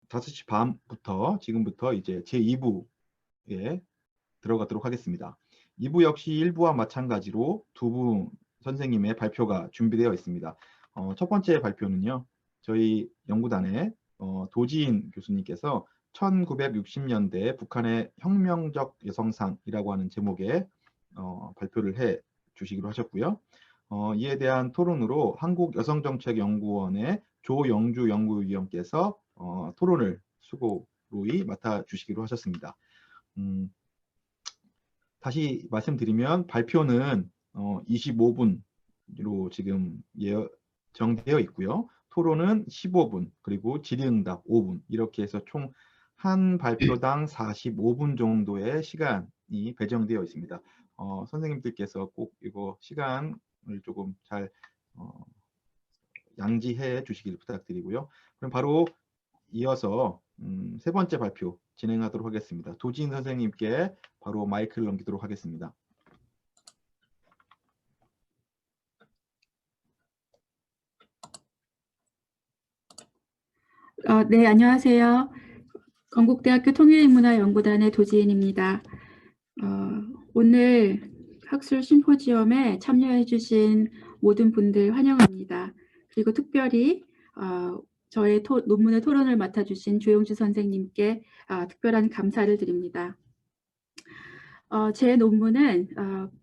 5시 반부터 지금부터 이제 제2부에 들어가도록 하겠습니다. 2부 역시 1부와 마찬가지로 두 분 선생님의 발표가 준비되어 있습니다. 첫 번째 발표는요. 저희 연구단의 도지인 교수님께서 1960년대 북한의 혁명적 여성상이라고 하는 제목의 발표를 해 주시기로 하셨고요. 이에 대한 토론으로 한국여성정책연구원의 조영주 연구위원께서 토론을 수고로이 맡아주시기로 하셨습니다. 다시 말씀드리면 발표는 25분으로 지금 예정되어 있고요. 토론은 15분, 그리고 질의응답 5분 이렇게 해서 총 한 발표당 45분 정도의 시간이 배정되어 있습니다. 선생님들께서 꼭 이거 시간을 조금 잘 양지해 주시길 부탁드리고요. 그럼 바로 이어서 세 번째 발표 진행하도록 하겠습니다. 도지인 선생님께 바로 마이크를 넘기도록 하겠습니다. 네, 안녕하세요. 건국대학교 통일인문화연구단의 도지인입니다. 오늘 학술 심포지엄에 참여해 주신 모든 분들 환영합니다. 그리고 특별히 저의 논문의 토론을 맡아주신 조영주 선생님께 특별한 감사를 드립니다. 제 논문은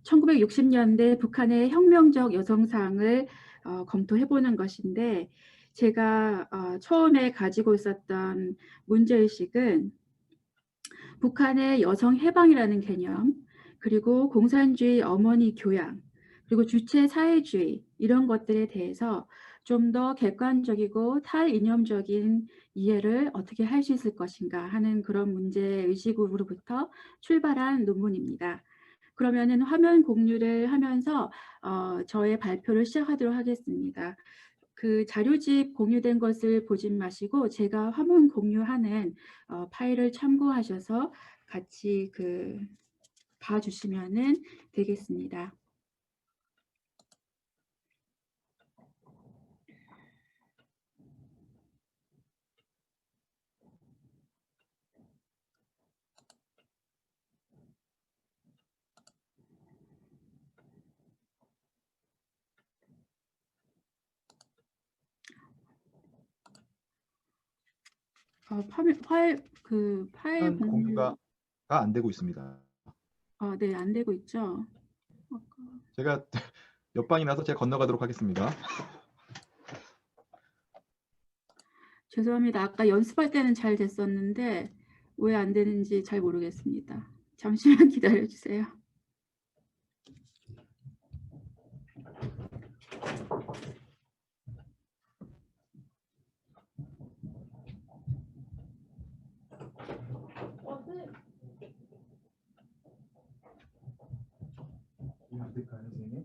1960년대 북한의 혁명적 여성상을 검토해보는 것인데, 제가 처음에 가지고 있었던 문제의식은 북한의 여성 해방이라는 개념, 그리고 공산주의 어머니 교양, 그리고 주체 사회주의 이런 것들에 대해서 좀 더 객관적이고 탈이념적인 이해를 어떻게 할 수 있을 것인가 하는 그런 문제의식으로부터 출발한 논문입니다. 그러면은 화면 공유를 하면서 저의 발표를 시작하도록 하겠습니다. 그 자료집 공유된 것을 보지 마시고 제가 화면 공유하는 파일을 참고하셔서 같이 봐주시면 되겠습니다. 파일 공유가 안 되고 있습니다. 네, 안 되고 있죠. 제가 옆방이 나서 제가 건너가도록 하겠습니다. 죄송합니다. 아까 연습할 때는 잘 됐었는데 왜 안 되는지 잘 모르겠습니다. 잠시만 기다려 주세요. 안 될까요, 선생님?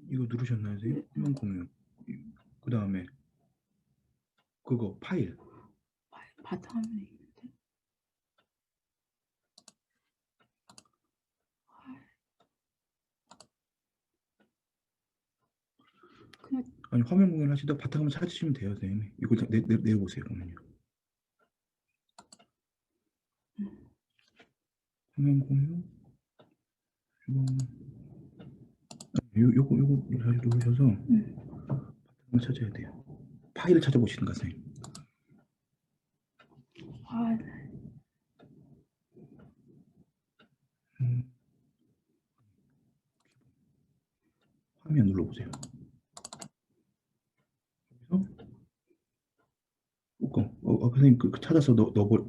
이거 누르셨나요, 선생님? 화면 공유. 그 다음에 그거 파일. 바탕화면에 있는데. 아니 화면 공유를 하시다 바탕화면 찾으시면 돼요, 선생님. 이거 내보세요, 그러면요. 화면 공유. 요거 다시 누르셔서 바탕을 찾아야 돼요. 파일을 찾아보시는 거세요. 화면 눌러보세요. 여기서 선생님 찾아서 그걸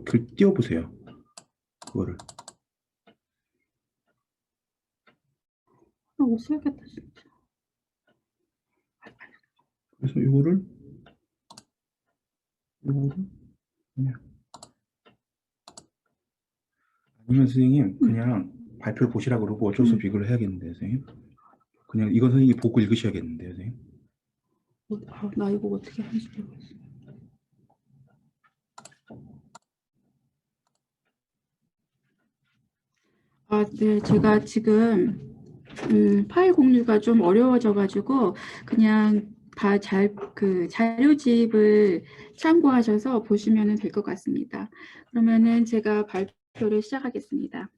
글 띄워보세요. 그거를. 못 쓰겠다 진짜. 그래서 요거를 그냥 아니면 선생님 그냥 발표를 보시라고 그러고 어쩔 수 없이 이걸 해야겠는데 선생님. 그냥 이건 선생님이 보고 읽으셔야겠는데요, 선생님. 나 이거 어떻게 하는지 모르겠어. 네, 제가 지금 파일 공유가 좀 어려워져가지고 그냥 다 그 자료집을 참고하셔서 보시면 될 것 같습니다. 그러면은 제가 발표를 시작하겠습니다.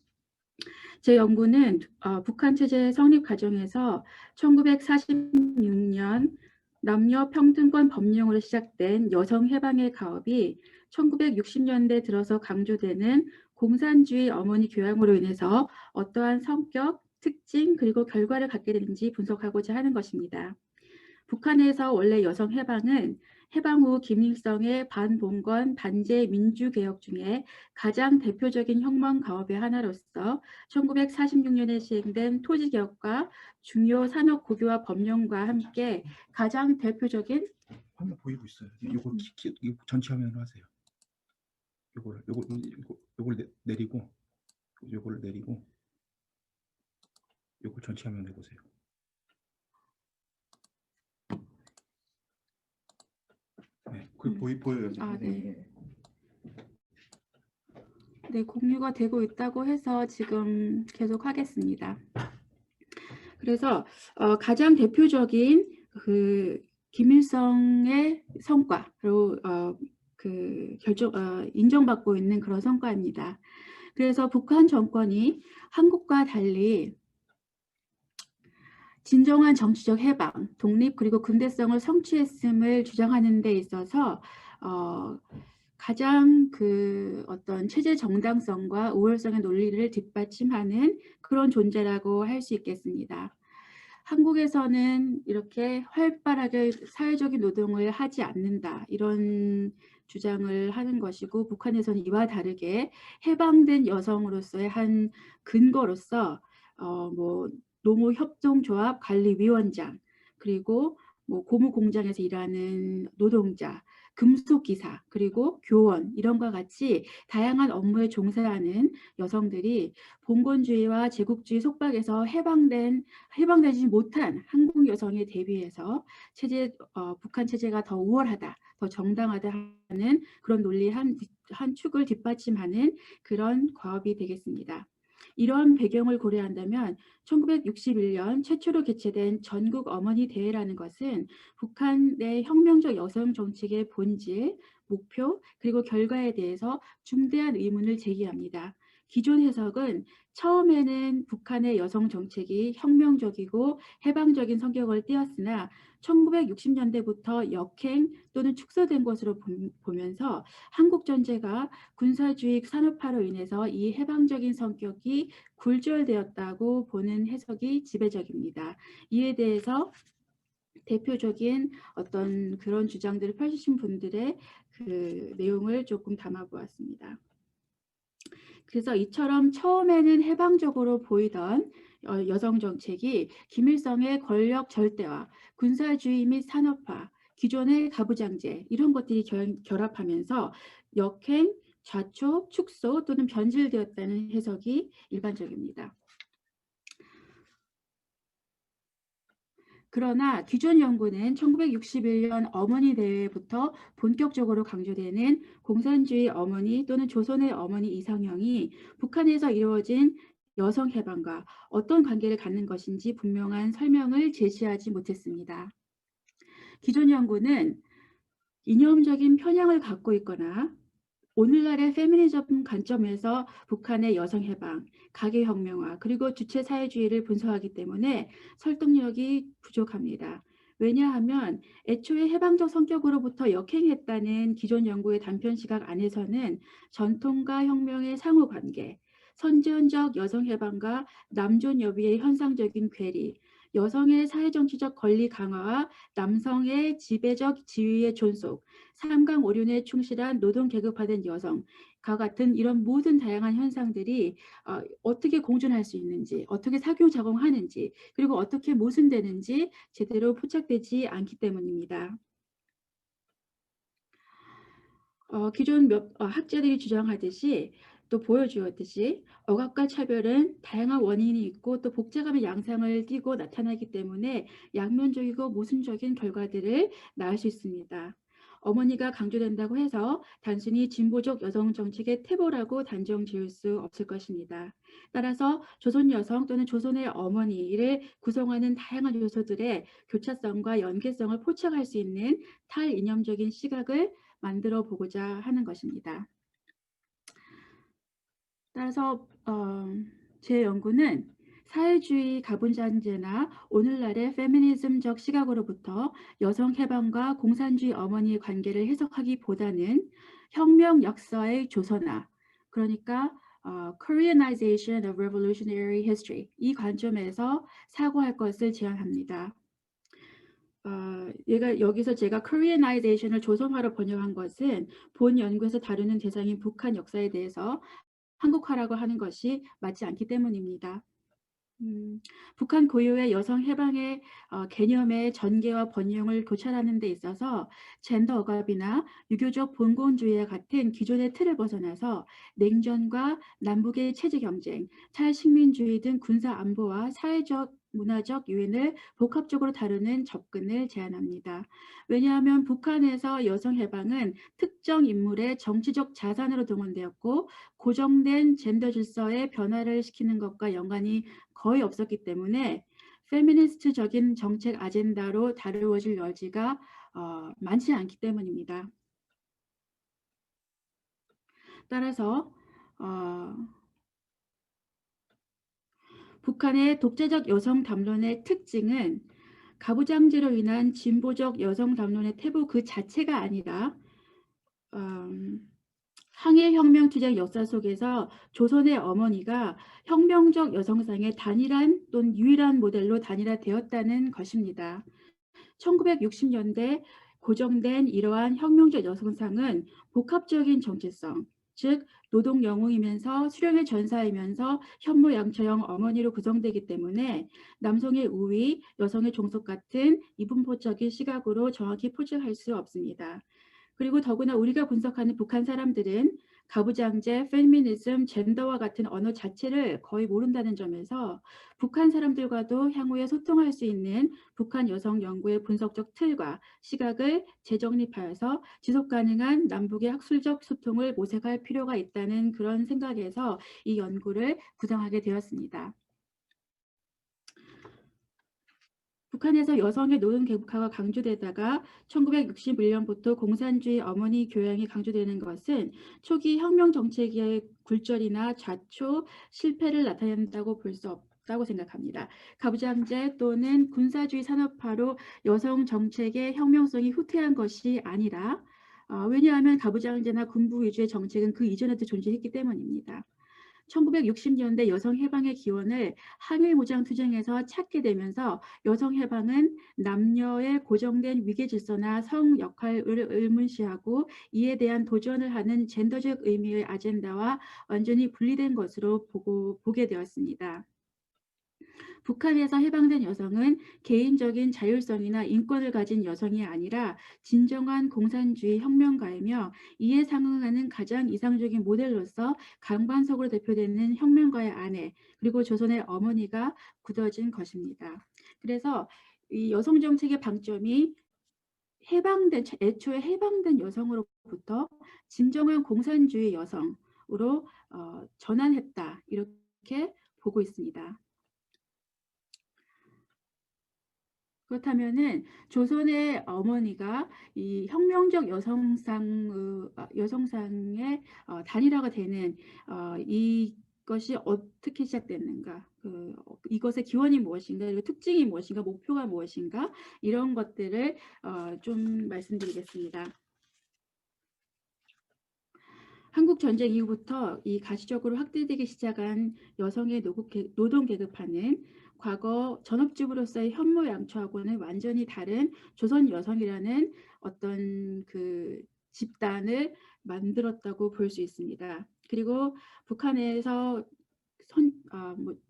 제 연구는 북한 체제 성립 과정에서 1946년 남녀 평등권 법령으로 시작된 여성 해방의 가업이 1960년대 들어서 강조되는 공산주의 어머니 교양으로 인해서 어떠한 성격, 특징 그리고 결과를 갖게 되는지 분석하고자 하는 것입니다. 북한에서 원래 여성 해방은 해방 후 김일성의 반봉건 반제 민주개혁 중에 가장 대표적인 혁명 가업의 하나로서 1946년에 시행된 토지개혁과 중요 산업 국유화 법령과 함께 가장 대표적인 화면 보이고 있어요. 이거 이거 전체 화면으로 하세요. 요걸 내리고 요걸 내리고 요걸 전체 화면 해보세요. 네, 보여요. 네. 네, 공유가 되고 있다고 해서 지금 계속 하겠습니다. 그래서 가장 대표적인 그 김일성의 성과로 인정받고 있는 그런 성과입니다. 그래서 북한 정권이 한국과 달리 진정한 정치적 해방, 독립 그리고 근대성을 성취했음을 주장하는 데 있어서 가장 그 어떤 체제 정당성과 우월성의 논리를 뒷받침하는 그런 존재라고 할 수 있겠습니다. 한국에서는 이렇게 활발하게 사회적인 노동을 하지 않는다 이런 주장을 하는 것이고, 북한에서는 이와 다르게 해방된 여성으로서의 한 근거로서 뭐 농업협동조합 관리위원장, 그리고 뭐 고무공장에서 일하는 노동자, 금속기사, 그리고 교원 이런 것과 같이 다양한 업무에 종사하는 여성들이 봉건주의와 제국주의 속박에서 해방되지 못한 한국 여성에 대비해서 북한 체제가 더 우월하다, 더 정당하다 하는 그런 논리 한 축을 뒷받침하는 그런 과업이 되겠습니다. 이런 배경을 고려한다면 1961년 최초로 개최된 전국 어머니 대회라는 것은 북한의 혁명적 여성 정책의 본질, 목표, 그리고 결과에 대해서 중대한 의문을 제기합니다. 기존 해석은 처음에는 북한의 여성 정책이 혁명적이고 해방적인 성격을 띠었으나 1960년대부터 역행 또는 축소된 것으로 보면서 한국 전제가 군사주의 산업화로 인해서 이 해방적인 성격이 굴절되었다고 보는 해석이 지배적입니다. 이에 대해서 대표적인 어떤 그런 주장들을 펼치신 분들의 그 내용을 조금 담아보았습니다. 그래서 이처럼 처음에는 해방적으로 보이던 여성 정책이 김일성의 권력 절대화, 군사주의 및 산업화, 기존의 가부장제 이런 것들이 결합하면서 역행, 좌초, 축소 또는 변질되었다는 해석이 일반적입니다. 그러나 기존 연구는 1961년 어머니 대회부터 본격적으로 강조되는 공산주의 어머니 또는 조선의 어머니 이상형이 북한에서 이루어진 여성 해방과 어떤 관계를 갖는 것인지 분명한 설명을 제시하지 못했습니다. 기존 연구는 이념적인 편향을 갖고 있거나 오늘날의 페미니즘 관점에서 북한의 여성 해방, 가계혁명화, 그리고 주체사회주의를 분석하기 때문에 설득력이 부족합니다. 왜냐하면 애초에 해방적 성격으로부터 역행했다는 기존 연구의 단편 시각 안에서는 전통과 혁명의 상호관계, 선전적 여성 해방과 남존 여비의 현상적인 괴리, 여성의 사회정치적 권리 강화와 남성의 지배적 지위의 존속, 삼강 오륜에 충실한 노동 계급화된 여성과 같은 이런 모든 다양한 현상들이 어떻게 공존할 수 있는지, 어떻게 작용하는지, 그리고 어떻게 모순되는지 제대로 포착되지 않기 때문입니다. 기존 학자들이 주장하듯이 또 보여주었듯이 억압과 차별은 다양한 원인이 있고 또 복잡함의 양상을 띠고 나타나기 때문에 양면적이고 모순적인 결과들을 낳을 수 있습니다. 어머니가 강조된다고 해서 단순히 진보적 여성 정책의 태보라고 단정 지을 수 없을 것입니다. 따라서 조선 여성 또는 조선의 어머니를 구성하는 다양한 요소들의 교차성과 연계성을 포착할 수 있는 탈이념적인 시각을 만들어 보고자 하는 것입니다. 따라서 제 연구는 사회주의 가부장제나 오늘날의 페미니즘적 시각으로부터 여성 해방과 공산주의 어머니의 관계를 해석하기보다는 혁명 역사의 조선화, 그러니까 Koreanization of Revolutionary History, 이 관점에서 사고할 것을 제안합니다. 여기서 제가 Koreanization을 조선화로 번역한 것은 본 연구에서 다루는 대상인 북한 역사에 대해서 한국화라고 하는 것이 맞지 않기 때문입니다. 북한 고유의 여성 해방의 개념의 전개와 번영을 교찰하는 데 있어서 젠더 억압이나 유교적 본공주의와 같은 기존의 틀을 벗어나서 냉전과 남북의 체제 경쟁, 탈식민주의 등 군사 안보와 사회적 문화적 요인을 복합적으로 다루는 접근을 제안합니다. 왜냐하면 북한에서 여성 해방은 특정 인물의 정치적 자산으로 동원되었고 고정된 젠더 질서의 변화를 시키는 것과 연관이 거의 없었기 때문에 페미니스트적인 정책 아젠다로 다루어질 여지가 많지 않기 때문입니다. 따라서 북한의 독재적 여성 담론의 특징은 가부장제로 인한 진보적 여성 담론의 태보 그 자체가 아니라 항일혁명 투쟁 역사 속에서 조선의 어머니가 혁명적 여성상의 단일한 또는 유일한 모델로 단일화되었다는 것입니다. 1960년대 고정된 이러한 혁명적 여성상은 복합적인 정체성, 즉 노동 영웅이면서 수령의 전사이면서 현모양처형 어머니로 구성되기 때문에 남성의 우위, 여성의 종속 같은 이분법적인 시각으로 정확히 포장할 수 없습니다. 그리고 더구나 우리가 분석하는 북한 사람들은 가부장제, 페미니즘, 젠더와 같은 언어 자체를 거의 모른다는 점에서 북한 사람들과도 향후에 소통할 수 있는 북한 여성 연구의 분석적 틀과 시각을 재정립하여서 지속 가능한 남북의 학술적 소통을 모색할 필요가 있다는 그런 생각에서 이 연구를 구성하게 되었습니다. 북한에서 여성의 노동 계급화가 강조되다가 1961년부터 공산주의 어머니 교양이 강조되는 것은 초기 혁명 정책의 굴절이나 좌초 실패를 나타낸다고 볼 수 없다고 생각합니다. 가부장제 또는 군사주의 산업화로 여성 정책의 혁명성이 후퇴한 것이 아니라 왜냐하면 가부장제나 군부 위주의 정책은 그 이전에도 존재했기 때문입니다. 1960년대 여성 해방의 기원을 항일 무장 투쟁에서 찾게 되면서 여성 해방은 남녀의 고정된 위계 질서나 성 역할을 의문시하고 이에 대한 도전을 하는 젠더적 의미의 아젠다와 완전히 분리된 것으로 보게 되었습니다. 북한에서 해방된 여성은 개인적인 자율성이나 인권을 가진 여성이 아니라 진정한 공산주의 혁명가이며 이에 상응하는 가장 이상적인 모델로서 강반석으로 대표되는 혁명가의 아내 그리고 조선의 어머니가 굳어진 것입니다. 그래서 이 여성 정책의 방점이 애초에 해방된 여성으로부터 진정한 공산주의 여성으로 전환했다 이렇게 보고 있습니다. 그렇다면은 조선의 어머니가 이 혁명적 여성상의 단일화가 되는 이것이 어떻게 시작됐는가, 이것의 기원이 무엇인가, 그리고 특징이 무엇인가, 목표가 무엇인가 이런 것들을 좀 말씀드리겠습니다. 한국 전쟁 이후부터 이 가시적으로 확대되기 시작한 여성의 노동 계급화는 과거 전업주부로서의 현모양처하고는 완전히 다른 조선 여성이라는 어떤 그 집단을 만들었다고 볼 수 있습니다. 그리고 북한에서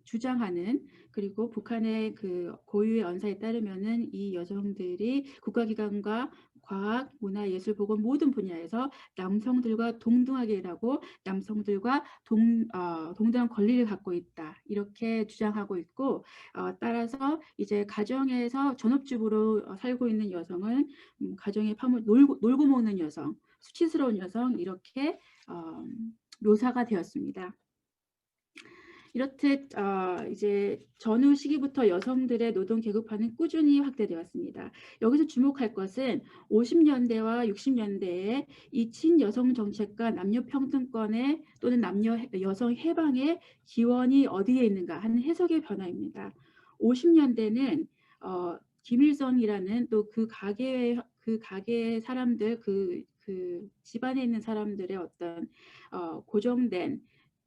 주장하는, 그리고 북한의 그 고유의 언사에 따르면은 이 여성들이 국가기관과 과학, 문화, 예술, 보건 모든 분야에서 남성들과 동등하게 일하고 남성들과 동등한 권리를 갖고 있다. 이렇게 주장하고 있고 따라서 이제 가정에서 전업주부로 살고 있는 여성은 가정의 파물 놀고 먹는 여성, 수치스러운 여성 이렇게 묘사가 되었습니다. 이렇듯 이제 전후 시기부터 여성들의 노동 계급화는 꾸준히 확대되었습니다. 여기서 주목할 것은 50년대와 60년대에 이 친여성 정책과 남녀 평등권의 또는 여성 해방의 기원이 어디에 있는가 하는 해석의 변화입니다. 50년대는 김일성이라는 또 그 가게의 사람들 그 집안에 있는 사람들의 어떤 고정된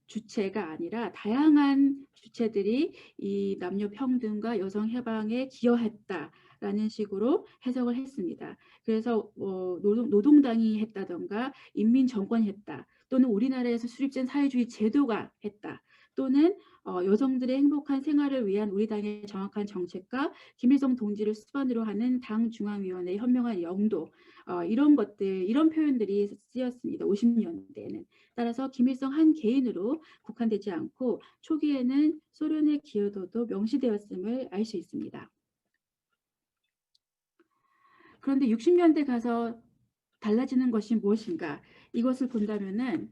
주체가 아니라 다양한 주체들이 이 남녀 평등과 여성 해방에 기여했다라는 식으로 해석을 했습니다. 그래서 노동당이 했다던가 인민정권이 했다 또는 우리나라에서 수립된 사회주의 제도가 했다 또는 여성들의 행복한 생활을 위한 우리 당의 정확한 정책과 김일성 동지를 수반으로 하는 당 중앙위원회의 현명한 영도 이런 표현들이 쓰였습니다. 50년대에는. 따라서 김일성 한 개인으로 국한되지 않고 초기에는 소련의 기여도도 명시되었음을 알 수 있습니다. 그런데 60년대 가서 달라지는 것이 무엇인가? 이것을 본다면은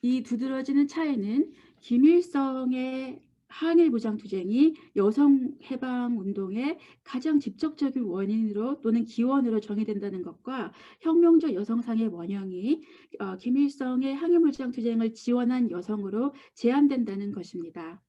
이 두드러지는 차이는 김일성의 항일 무장 투쟁이 여성 해방 운동의 가장 직접적인 원인으로 또는 기원으로 정의된다는 것과 혁명적 여성상의 원형이 김일성의 항일 무장 투쟁을 지원한 여성으로 제한된다는 것입니다.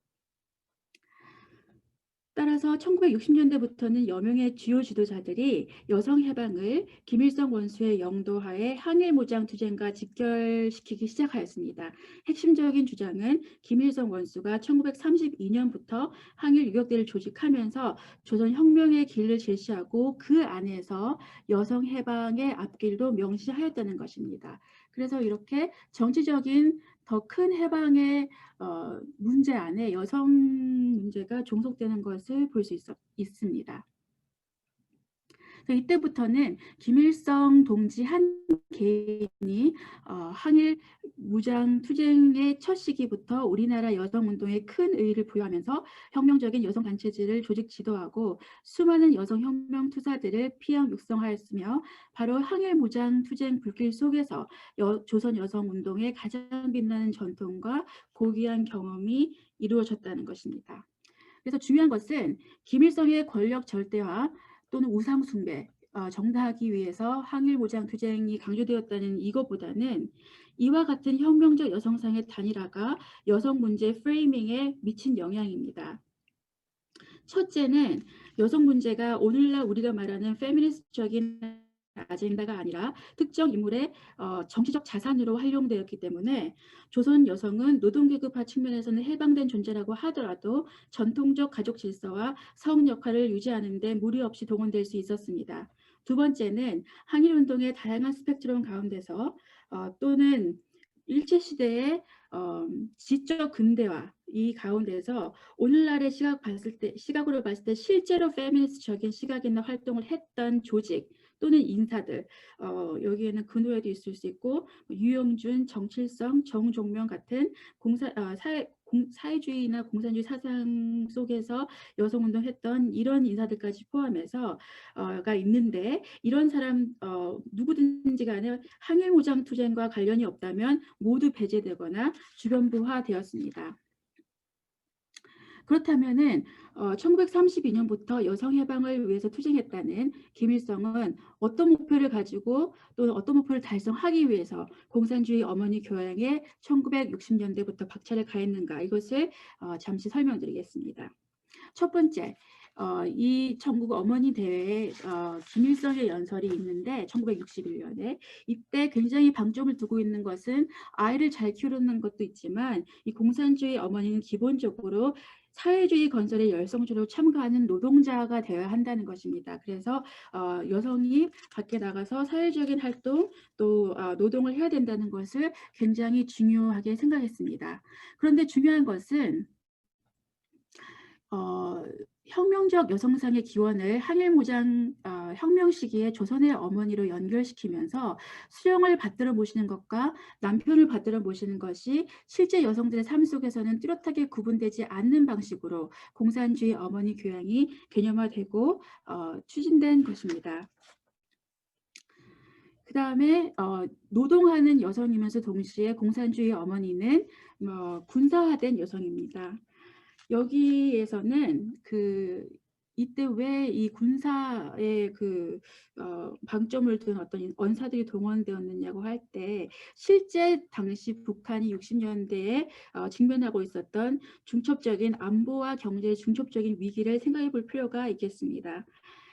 따라서 1960년대부터는 여명의 주요 지도자들이 여성 해방을 김일성 원수의 영도하에 항일 무장 투쟁과 직결시키기 시작하였습니다. 핵심적인 주장은 김일성 원수가 1932년부터 항일 유격대를 조직하면서 조선 혁명의 길을 제시하고 그 안에서 여성 해방의 앞길도 명시하였다는 것입니다. 그래서 이렇게 정치적인 더 큰 해방의 문제 안에 여성 문제가 종속되는 것을 볼 수 있습니다. 이때부터는 김일성 동지 한 개인이 항일 무장 투쟁의 첫 시기부터 우리나라 여성운동에 큰 의의를 부여하면서 혁명적인 여성 단체들을 조직 지도하고 수많은 여성 혁명 투사들을 피양 육성하였으며 바로 항일 무장 투쟁 불길 속에서 조선 여성운동의 가장 빛나는 전통과 고귀한 경험이 이루어졌다는 것입니다. 그래서 중요한 것은 김일성의 권력 절대화 또는 우상 숭배 정당하기 위해서 항일 무장 투쟁이 강조되었다는 이것보다는 이와 같은 혁명적 여성상의 단일화가 여성 문제 프레이밍에 미친 영향입니다. 첫째는 여성 문제가 오늘날 우리가 말하는 페미니스트적인 아젠다가 아니라 특정 인물의 정치적 자산으로 활용되었기 때문에 조선 여성은 노동계급화 측면에서는 해방된 존재라고 하더라도 전통적 가족 질서와 성 역할을 유지하는 데 무리 없이 동원될 수 있었습니다. 두 번째는 항일운동의 다양한 스펙트럼 가운데서 또는 일제시대의 지적 근대화 이 가운데서 오늘날의 시각으로 봤을 때 실제로 페미니스트적인 시각이나 활동을 했던 조직 또는 인사들 여기에는 근호에도 있을 수 있고 유영준, 정칠성, 정종명 같은 사회주의나 공산주의 사상 속에서 여성운동했던 이런 인사들까지 포함해서 가 있는데 이런 사람 누구든지 간에 항일무장 투쟁과 관련이 없다면 모두 배제되거나 주변부화되었습니다. 그렇다면은 1932년부터 여성 해방을 위해서 투쟁했다는 김일성은 어떤 목표를 가지고 또는 어떤 목표를 달성하기 위해서 공산주의 어머니 교양에 1960년대부터 박차를 가했는가 이것을 잠시 설명드리겠습니다. 첫 번째, 이 전국 어머니 대회에 김일성의 연설이 있는데 1961년에 이때 굉장히 방점을 두고 있는 것은 아이를 잘 키우는 것도 있지만 이 공산주의 어머니는 기본적으로 사회주의 건설에 열성적으로 참가하는 노동자가 되어야 한다는 것입니다. 그래서 여성이 밖에 나가서 사회적인 활동 또 노동을 해야 된다는 것을 굉장히 중요하게 생각했습니다. 그런데 중요한 것은 혁명적 여성상의 기원을 항일무장 혁명 시기에 조선의 어머니로 연결시키면서 수령을 받들어 모시는 것과 남편을 받들어 모시는 것이 실제 여성들의 삶 속에서는 뚜렷하게 구분되지 않는 방식으로 공산주의 어머니 교양이 개념화되고 추진된 것입니다. 그 다음에 노동하는 여성이면서 동시에 공산주의 어머니는 군사화된 여성입니다. 여기에서는 이때 왜 이 군사의 방점을 둔 어떤 언사들이 동원되었느냐고 할 때 실제 당시 북한이 60년대에 직면하고 있었던 중첩적인 안보와 경제의 중첩적인 위기를 생각해 볼 필요가 있겠습니다.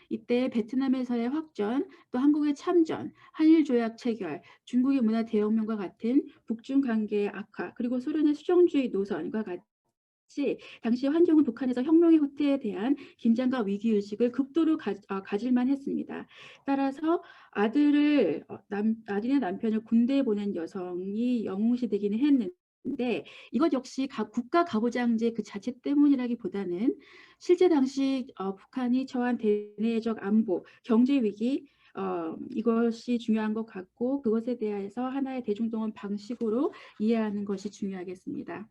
이때 베트남에서의 확전, 또 한국의 참전, 한일 조약 체결, 중국의 문화 대혁명과 같은 북중 관계의 악화, 그리고 소련의 수정주의 노선과 같이 당시 환경은 북한에서 혁명의 후퇴에 대한 긴장과 위기의식을 극도로 가질만 했습니다. 따라서 아들의 남편을 군대에 보낸 여성이 영웅시되기는 했는데 이것 역시 국가 가부장제 그 자체 때문이라기보다는 실제 당시 북한이 처한 대내적 안보, 경제 위기 이것이 중요한 것 같고 그것에 대해서 하나의 대중동원 방식으로 이해하는 것이 중요하겠습니다.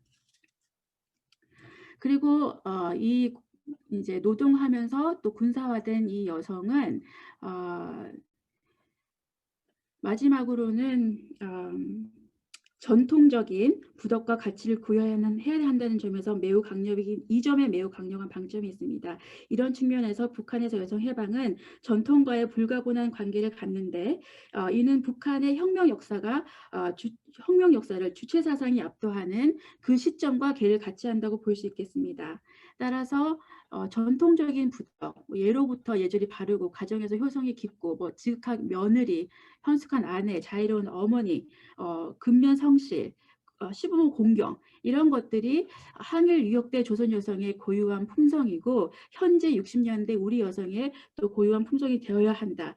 그리고 이 이제 노동하면서 또 군사화된 이 여성은 마지막으로는 전통적인 부덕과 가치를 구해야 한다는 점에서 이 점에 매우 강력한 방점이 있습니다. 이런 측면에서 북한에서 여성 해방은 전통과의 불가분한 관계를 갖는데 이는 북한의 혁명 역사를 주체 사상이 압도하는 그 시점과 궤를 같이 한다고 볼 수 있겠습니다. 따라서 전통적인 부덕, 예로부터 예절이 바르고 가정에서 효성이 깊고 지극한 며느리, 현숙한 아내, 자애로운 어머니, 근면 성실, 시부모 공경 이런 것들이 항일 유역 때 조선 여성의 고유한 품성이고 현재 60년대 우리 여성의 또 고유한 품성이 되어야 한다.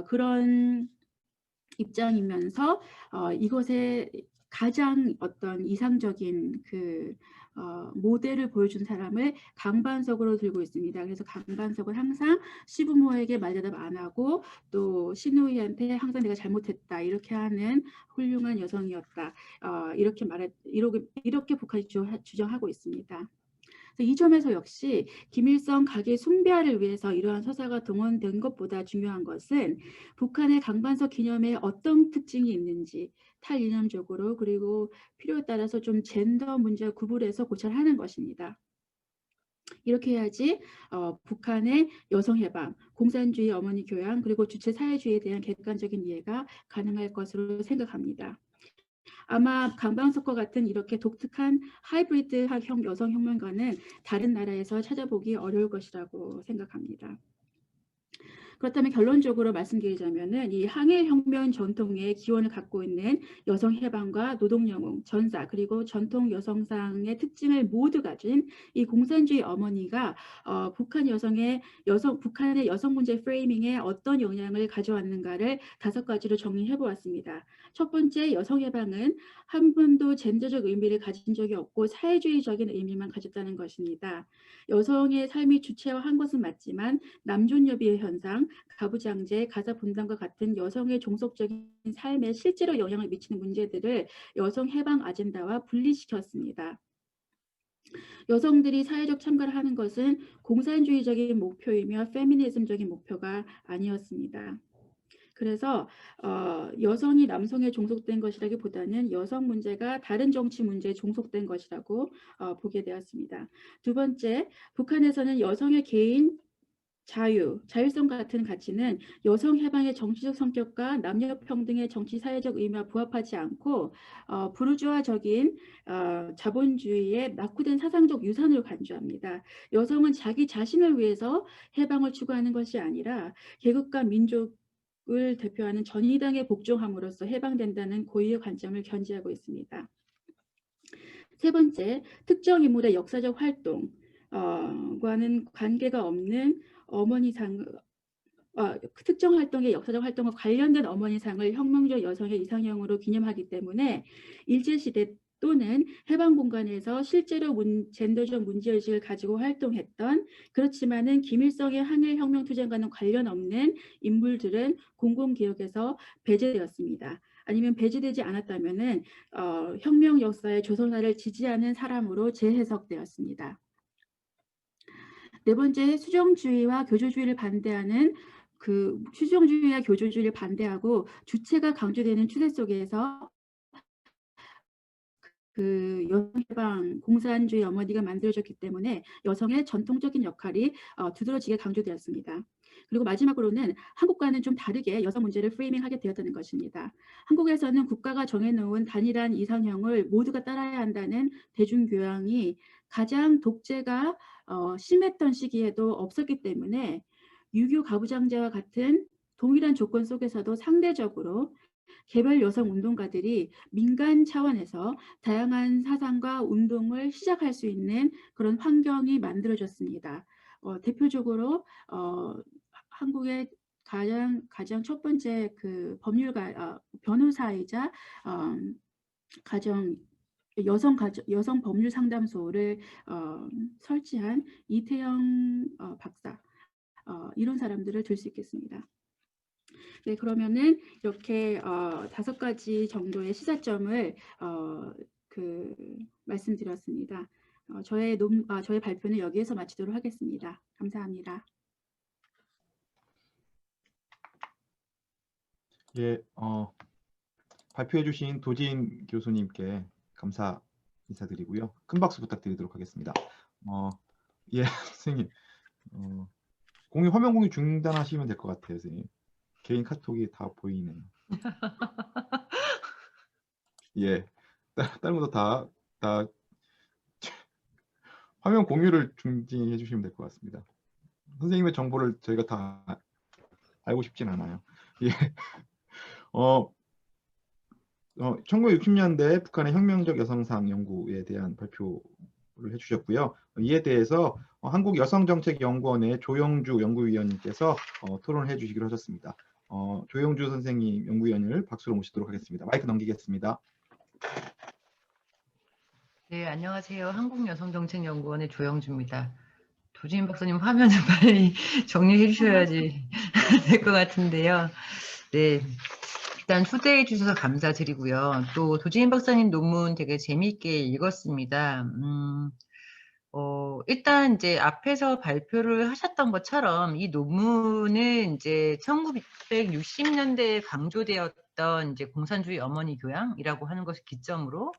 그런 입장이면서 이것에 가장 어떤 이상적인 모델을 보여준 사람을 강반석으로 들고 있습니다. 그래서 강반석은 항상 시부모에게 말대답 안 하고 또 시누이한테 항상 내가 잘못했다 이렇게 하는 훌륭한 여성이었다. 이렇게 북한이 주장하고 있습니다. 이 점에서 역시 김일성 각의 숭배를 위해서 이러한 서사가 동원된 것보다 중요한 것은 북한의 강반석 기념에 어떤 특징이 있는지 탈이념적으로 그리고 필요에 따라서 좀 젠더 문제와 구분해서 고찰하는 것입니다. 이렇게 해야지 북한의 여성해방, 공산주의 어머니 교양 그리고 주체 사회주의에 대한 객관적인 이해가 가능할 것으로 생각합니다. 아마 강방석과 같은 이렇게 독특한 하이브리드학 여성혁명가는 다른 나라에서 찾아보기 어려울 것이라고 생각합니다. 그렇다면 결론적으로 말씀드리자면은 이 항일혁명 전통의 기원을 갖고 있는 여성해방과 노동영웅, 전사 그리고 전통 여성상의 특징을 모두 가진 이 공산주의 어머니가 북한의 여성 문제 프레이밍에 어떤 영향을 가져왔는가를 5가지로 정리해 보았습니다. 첫 번째, 여성해방은 한 번도 젠더적 의미를 가진 적이 없고 사회주의적인 의미만 가졌다는 것입니다. 여성의 삶이 주체화한 것은 맞지만 남존여비의 현상, 가부장제, 가사 분담과 같은 여성의 종속적인 삶에 실제로 영향을 미치는 문제들을 여성 해방 아젠다와 분리시켰습니다. 여성들이 사회적 참가를 하는 것은 공산주의적인 목표이며 페미니즘적인 목표가 아니었습니다. 그래서 여성이 남성에 종속된 것이라기보다는 여성 문제가 다른 정치 문제에 종속된 것이라고 보게 되었습니다. 두 번째, 북한에서는 여성의 개인 자율성 같은 가치는 여성 해방의 정치적 성격과 남녀 평등의 정치 사회적 의미와 부합하지 않고 부르주아적인 자본주의의 낙후된 사상적 유산으로 간주합니다. 여성은 자기 자신을 위해서 해방을 추구하는 것이 아니라 계급과 민족을 대표하는 전위당에 복종함으로써 해방된다는 고유의 관점을 견지하고 있습니다. 세 번째, 특정 인물의 역사적 활동과는 관계가 없는 특정 활동의 역사적 활동과 관련된 어머니상을 혁명적 여성의 이상형으로 기념하기 때문에 일제시대 또는 해방 공간에서 실제로 젠더적 문제의식을 가지고 활동했던 그렇지만은 김일성의 한일혁명투쟁과는 관련 없는 인물들은 공공기억에서 배제되었습니다. 아니면 배제되지 않았다면은 혁명 역사의 조선화를 지지하는 사람으로 재해석되었습니다. 네 번째, 수정주의와 교조주의를 반대하는 수정주의와 교조주의를 반대하고 주체가 강조되는 추세 속에서 여성해방 공산주의 어머니가 만들어졌기 때문에 여성의 전통적인 역할이 두드러지게 강조되었습니다. 그리고 마지막으로는 한국과는 좀 다르게 여성 문제를 프레이밍하게 되었다는 것입니다. 한국에서는 국가가 정해놓은 단일한 이상형을 모두가 따라야 한다는 대중교양이 가장 독재가 심했던 시기에도 없었기 때문에 유교 가부장제와 같은 동일한 조건 속에서도 상대적으로 개별 여성 운동가들이 민간 차원에서 다양한 사상과 운동을 시작할 수 있는 그런 환경이 만들어졌습니다. 대표적으로 한국의 가장 첫 번째 법률가 변호사이자 여성 법률 상담소를 설치한 이태영 박사, 이런 사람들을 들 수 있겠습니다. 네, 그러면은 이렇게 5가지 정도의 시사점을 말씀드렸습니다. 저의 발표는 여기에서 마치도록 하겠습니다. 감사합니다. 예, 발표해 주신 도진 교수님께 감사 인사드리고요. 큰 박수 부탁드리도록 하겠습니다. 예, 선생님. 화면 공유 중단하시면 될 것 같아요, 선생님. 개인 카톡이 다 보이네요. 예, 다른 것도 다 화면 공유를 중지해 주시면 될 것 같습니다. 선생님의 정보를 저희가 다 알고 싶진 않아요. 예. 1960년대 북한의 혁명적 여성상 연구에 대한 발표를 해주셨고요. 이에 대해서 한국여성정책연구원의 조영주 연구위원님께서 토론을 해주시기로 하셨습니다. 조영주 선생님 연구위원을 박수로 모시도록 하겠습니다. 마이크 넘기겠습니다. 네, 안녕하세요. 한국여성정책연구원의 조영주입니다. 도진 박사님 화면을 빨리 정리해 주셔야지 될 것 같은데요. 네, 일단 초대해 주셔서 감사드리고요. 또 도진 박사님 논문 되게 재미있게 읽었습니다. 일단 이제 앞에서 발표를 하셨던 것처럼 이 논문은 이제 1960년대에 강조되었던 이제 공산주의 어머니 교양이라고 하는 것을 기점으로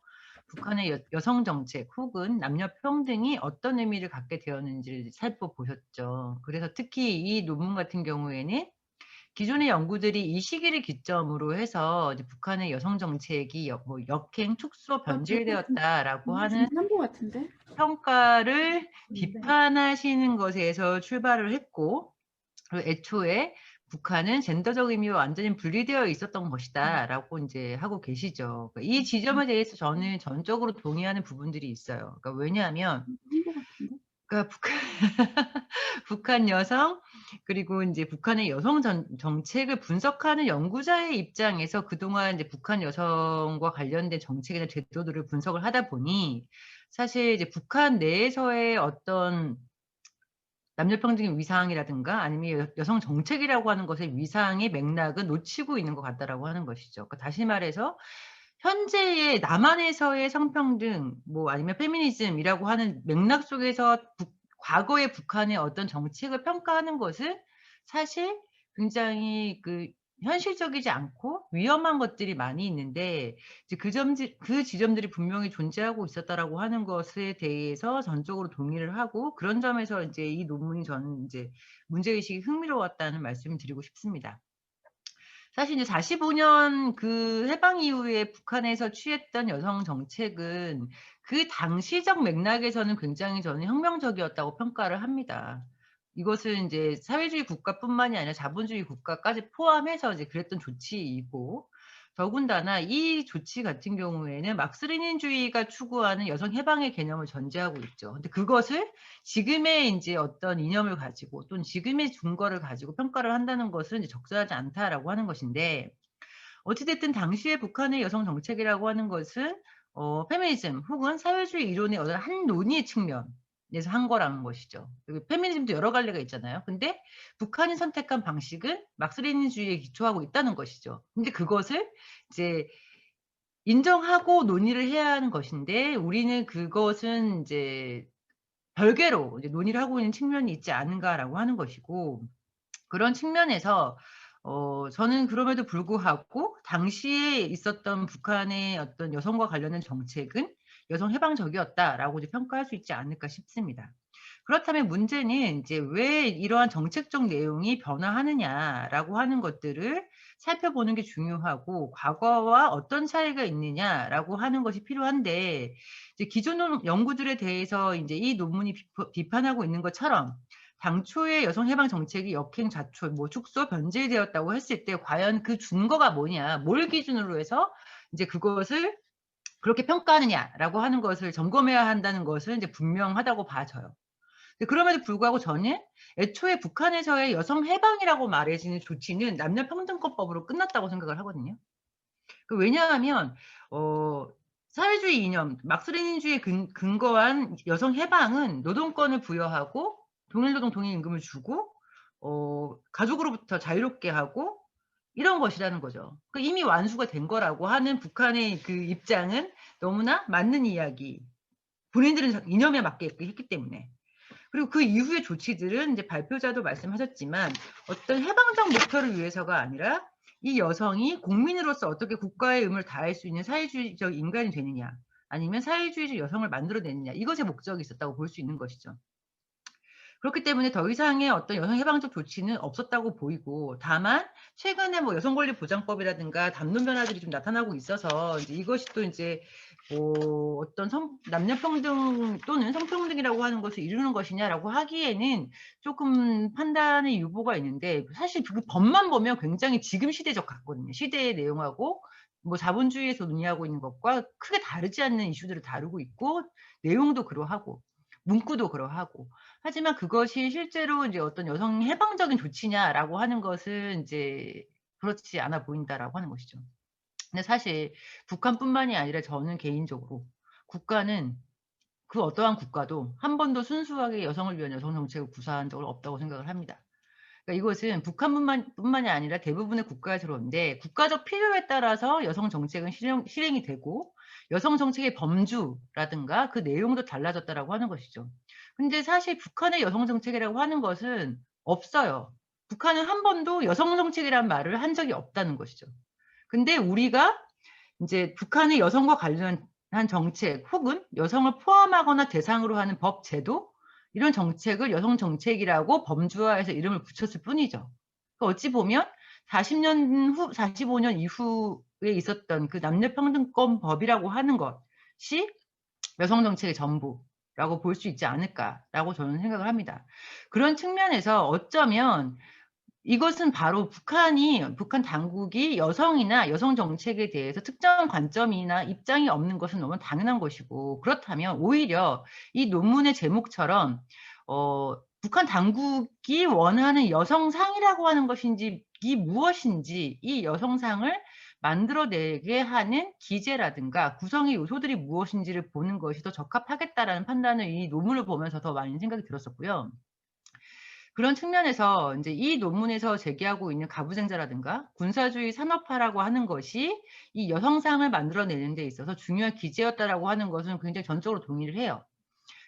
북한의 여성 정책 혹은 남녀 평등이 어떤 의미를 갖게 되었는지를 살펴보셨죠. 그래서 특히 이 논문 같은 경우에는 기존의 연구들이 이 시기를 기점으로 해서 이제 북한의 여성 정책이 역행, 축소, 변질되었다라고 하는 것 같은데? 평가를 비판하시는 것에서 출발을 했고, 그리고 애초에 북한은 젠더적 의미와 완전히 분리되어 있었던 것이다라고 이제 하고 계시죠. 그러니까 이 지점에 대해서 저는 전적으로 동의하는 부분들이 있어요. 그러니까 왜냐하면 그러니까 북한 여성 그리고 이제 북한의 여성 정책을 분석하는 연구자의 입장에서 그동안 이제 북한 여성과 관련된 정책이나 제도들을 분석을 하다 보니 사실 이제 북한 내에서의 어떤 남녀평등의 위상이라든가 아니면 여성 정책이라고 하는 것의 위상의 맥락은 놓치고 있는 것 같다라고 하는 것이죠. 그러니까 다시 말해서 현재의 남한에서의 성평등 뭐 아니면 페미니즘이라고 하는 맥락 속에서 과거의 북한의 어떤 정책을 평가하는 것은 사실 굉장히 현실적이지 않고 위험한 것들이 많이 있는데 이제 그 지점들이 분명히 존재하고 있었다라고 하는 것에 대해서 전적으로 동의를 하고 그런 점에서 이제 이 논문이 저는 이제 문제의식이 흥미로웠다는 말씀을 드리고 싶습니다. 사실 이제 45년 해방 이후에 북한에서 취했던 여성 정책은 그 당시적 맥락에서는 굉장히 저는 혁명적이었다고 평가를 합니다. 이것은 이제 사회주의 국가뿐만이 아니라 자본주의 국가까지 포함해서 이제 그랬던 조치이고 더군다나 이 조치 같은 경우에는 막스레닌주의가 추구하는 여성 해방의 개념을 전제하고 있죠. 근데 그것을 지금의 이제 어떤 이념을 가지고 또는 지금의 증거를 가지고 평가를 한다는 것은 이제 적절하지 않다라고 하는 것인데 어찌됐든 당시의 북한의 여성 정책이라고 하는 것은 페미니즘 혹은 사회주의 이론의 어떤 한 논의의 측면에서 한 거라는 것이죠. 페미니즘도 여러 갈래가 있잖아요. 근데 북한이 선택한 방식은 막스레니주의에 기초하고 있다는 것이죠. 근데 그것을 이제 인정하고 논의를 해야 하는 것인데 우리는 그것은 이제 별개로 이제 논의를 하고 있는 측면이 있지 않은가라고 하는 것이고, 그런 측면에서 저는 그럼에도 불구하고 당시에 있었던 북한의 어떤 여성과 관련된 정책은 여성 해방적이었다라고 이제 평가할 수 있지 않을까 싶습니다. 그렇다면 문제는 이제 왜 이러한 정책적 내용이 변화하느냐라고 하는 것들을 살펴보는 게 중요하고, 과거와 어떤 차이가 있느냐라고 하는 것이 필요한데, 이제 기존 연구들에 대해서 이제 이 논문이 비판하고 있는 것처럼 당초의 여성 해방 정책이 역행, 좌초, 뭐 축소, 변질되었다고 했을 때 과연 그 준거가 뭐냐, 뭘 기준으로 해서 이제 그것을 그렇게 평가하느냐라고 하는 것을 점검해야 한다는 것은 이제 분명하다고 봐져요. 그럼에도 불구하고 저는 애초에 북한에서의 여성 해방이라고 말해지는 조치는 남녀평등권법으로 끝났다고 생각을 하거든요. 왜냐하면 사회주의 이념, 막스레닌주의에 근거한 여성 해방은 노동권을 부여하고 동일노동 동일임금을 주고 가족으로부터 자유롭게 하고 이런 것이라는 거죠. 이미 완수가 된 거라고 하는 북한의 그 입장은 너무나 맞는 이야기. 본인들은 이념에 맞게 했기 때문에. 그리고 그 이후의 조치들은 이제 발표자도 말씀하셨지만 어떤 해방적 목표를 위해서가 아니라 이 여성이 국민으로서 어떻게 국가의 의무를 다할 수 있는 사회주의적 인간이 되느냐, 아니면 사회주의적 여성을 만들어내느냐, 이것에 목적이 있었다고 볼 수 있는 것이죠. 그렇기 때문에 더 이상의 어떤 여성 해방적 조치는 없었다고 보이고, 다만 최근에 뭐 여성권리보장법이라든가 담론 변화들이 좀 나타나고 있어서 이제 이것이 또 이제 뭐 어떤 남녀평등 또는 성평등이라고 하는 것을 이루는 것이냐라고 하기에는 조금 판단의 유보가 있는데, 사실 그 법만 보면 굉장히 지금 시대적 같거든요. 시대의 내용하고 뭐 자본주의에서 논의하고 있는 것과 크게 다르지 않는 이슈들을 다루고 있고, 내용도 그러하고 문구도 그러하고. 하지만 그것이 실제로 이제 어떤 여성 해방적인 조치냐라고 하는 것은 이제 그렇지 않아 보인다라고 하는 것이죠. 근데 사실 북한뿐만이 아니라 저는 개인적으로 국가는 그 어떠한 국가도 한 번도 순수하게 여성을 위한 여성 정책을 구사한 적은 없다고 생각을 합니다. 그러니까 이것은 북한뿐만이 아니라 대부분의 국가에서 그런데, 국가적 필요에 따라서 여성 정책은 실행이 되고 여성 정책의 범주라든가 그 내용도 달라졌다라고 하는 것이죠. 근데 사실 북한의 여성 정책이라고 하는 것은 없어요. 북한은 한 번도 여성 정책이라는 말을 한 적이 없다는 것이죠. 근데 우리가 이제 북한의 여성과 관련한 정책 혹은 여성을 포함하거나 대상으로 하는 법, 제도, 이런 정책을 여성 정책이라고 범주화해서 이름을 붙였을 뿐이죠. 어찌 보면 45년 이후에 있었던 그 남녀평등권 법이라고 하는 것이 여성 정책의 전부라고 볼 수 있지 않을까라고 저는 생각을 합니다. 그런 측면에서 어쩌면 이것은 바로 북한 당국이 여성이나 여성 정책에 대해서 특정 관점이나 입장이 없는 것은 너무 당연한 것이고, 그렇다면 오히려 이 논문의 제목처럼 북한 당국이 원하는 여성상이라고 하는 것인지 이 무엇인지, 이 여성상을 만들어내게 하는 기제라든가 구성의 요소들이 무엇인지를 보는 것이 더 적합하겠다라는 판단을 이 논문을 보면서 더 많이 생각이 들었었고요. 그런 측면에서 이제 이 논문에서 제기하고 있는 가부쟁자라든가 군사주의 산업화라고 하는 것이 이 여성상을 만들어내는 데 있어서 중요한 기제였다라고 하는 것은 굉장히 전적으로 동의를 해요.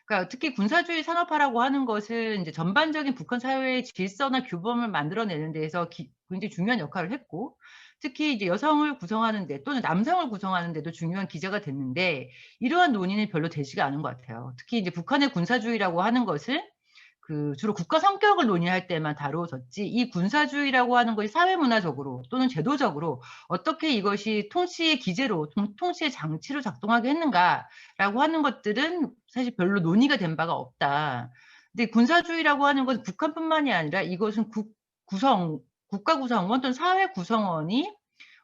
그러니까 특히 군사주의 산업화라고 하는 것은 이제 전반적인 북한 사회의 질서나 규범을 만들어내는 데에서 굉장히 중요한 역할을 했고, 특히 이제 여성을 구성하는데 또는 남성을 구성하는데도 중요한 기제가 됐는데, 이러한 논의는 별로 되지가 않은 것 같아요. 특히 이제 북한의 군사주의라고 하는 것은 주로 국가 성격을 논의할 때만 다루어졌지, 이 군사주의라고 하는 것이 사회문화적으로 또는 제도적으로 어떻게 이것이 통치의 기제로, 통치의 장치로 작동하게 했는가라고 하는 것들은 사실 별로 논의가 된 바가 없다. 근데 군사주의라고 하는 것은 북한뿐만이 아니라 이것은 국가 구성원 또는 사회 구성원이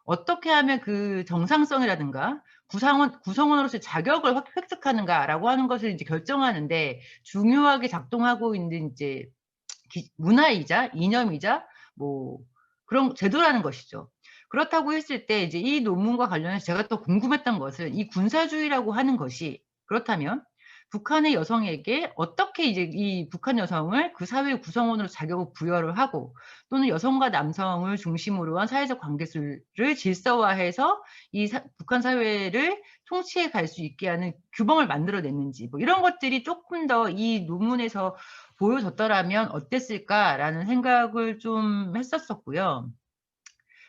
어떻게 하면 그 정상성이라든가 구성원으로서의 자격을 획득하는가라고 하는 것을 이제 결정하는데 중요하게 작동하고 있는 이제 문화이자 이념이자 뭐 그런 제도라는 것이죠. 그렇다고 했을 때 이제 이 논문과 관련해서 제가 또 궁금했던 것은 이 군사주의라고 하는 것이 그렇다면 북한의 여성에게 어떻게 이제 이 북한 여성을 그 사회 구성원으로 자격을 부여를 하고 또는 여성과 남성을 중심으로 한 사회적 관계를 질서화해서 이 북한 사회를 통치해 갈 수 있게 하는 규범을 만들어냈는지 뭐 이런 것들이 조금 더 이 논문에서 보여줬더라면 어땠을까라는 생각을 좀 했었었고요.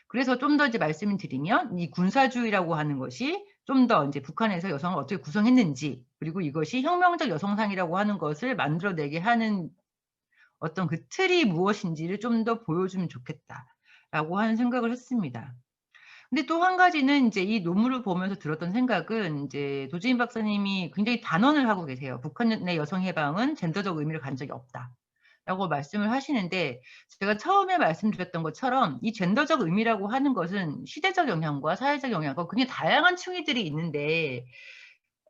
그래서 좀 더 이제 말씀을 드리면 이 군사주의라고 하는 것이 좀 더 이제 북한에서 여성을 어떻게 구성했는지 그리고 이것이 혁명적 여성상이라고 하는 것을 만들어내게 하는 어떤 그 틀이 무엇인지를 좀 더 보여주면 좋겠다라고 하는 생각을 했습니다. 근데 또 한 가지는 이제 이 논문을 보면서 들었던 생각은 이제 도지인 박사님이 굉장히 단언을 하고 계세요. 북한의 여성 해방은 젠더적 의미를 간 적이 없다. 라고 말씀을 하시는데 제가 처음에 말씀드렸던 것처럼 이 젠더적 의미라고 하는 것은 시대적 영향과 사회적 영향과 굉장히 다양한 층위들이 있는데